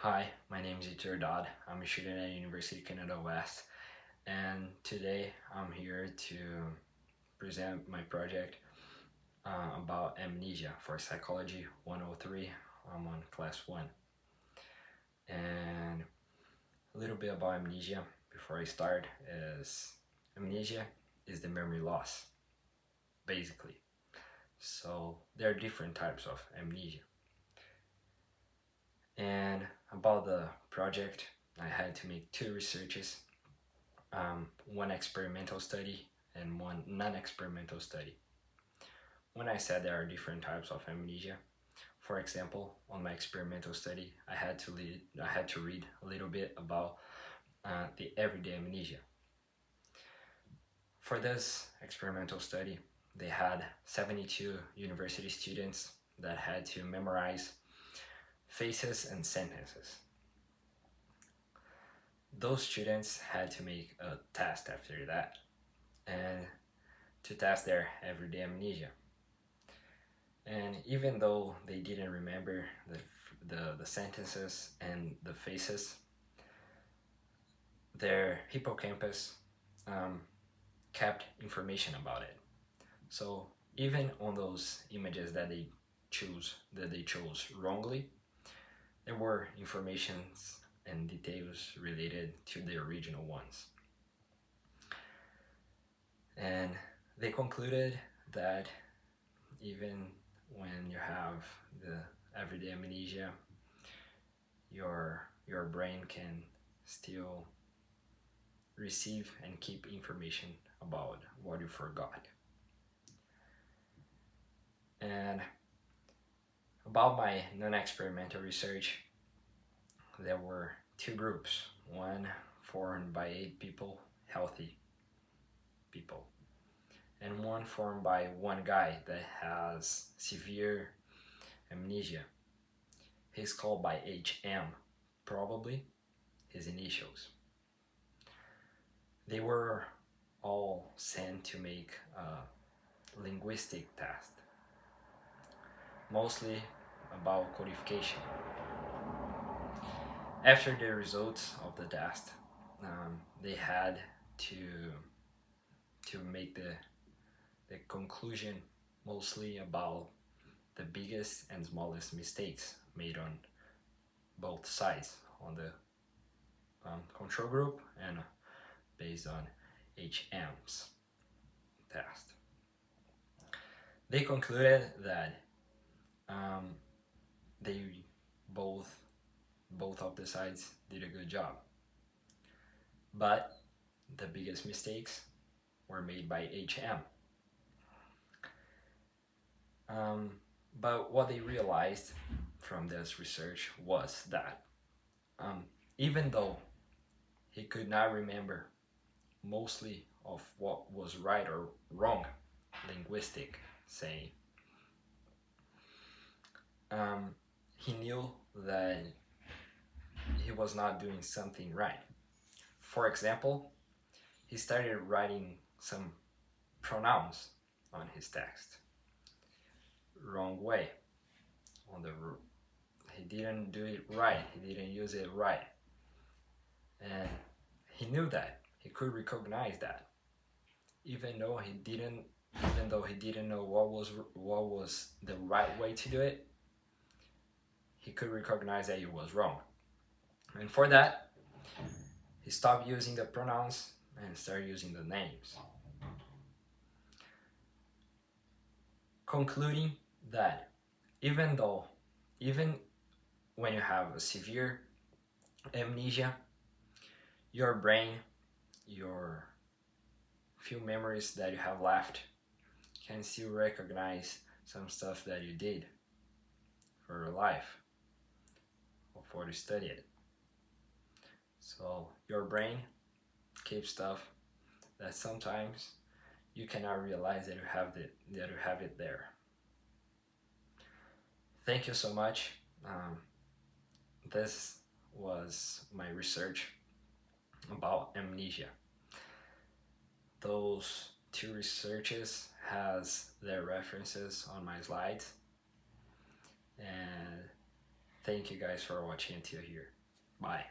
Hi, my name is Heitor Daud. I'm a student at University of Canada West, and today I'm here to present my project about amnesia for Psychology 103. I'm on class 1. And a little bit about amnesia before I start is amnesia is the memory loss, basically. So there are different types of amnesia. And about the project, I had to make two researches, one experimental study and one non-experimental study. When I said there are different types of amnesia, for example, on my experimental study, I had to read a little bit about the everyday amnesia. For this experimental study, they had 72 university students that had to memorize faces and sentences. Those students had to make a test after that and to test their everyday amnesia. And even though they didn't remember the sentences and the faces, their hippocampus kept information about it. So even on those images that they chose wrongly, there were informations and details related to the original ones. And they concluded that even when you have the everyday amnesia, your brain can still receive and keep information about what you forgot. And about my non-experimental research, there were two groups, one formed by 8 people, healthy people, and one formed by one guy that has severe amnesia. He's called by HM, probably his initials. They were all sent to make a linguistic test, mostly about codification. After the results of the test, they had to make the conclusion mostly about the biggest and smallest mistakes made on both sides, on the control group and based on HM's test. They concluded that they both of the sides did a good job, but the biggest mistakes were made by HM. But what they realized from this research was that even though he could not remember mostly of what was right or wrong, linguistic saying, he knew that he was not doing something right. For example, he started writing some pronouns on his text wrong way. He didn't do it right. He didn't use it right, and he knew that. He could recognize that, even though he didn't know what was the right way to do it. He could recognize that it was wrong, and for that, he stopped using the pronouns and started using the names. Concluding that even when you have a severe amnesia, your brain, your few memories that you have left, can still recognize some stuff that you did for your life before you studied. So your brain keeps stuff that sometimes you cannot realize that you have it there. Thank you so much. This was my research about amnesia. Those two researches has their references on my slides, and Thank you guys for watching until here. Bye.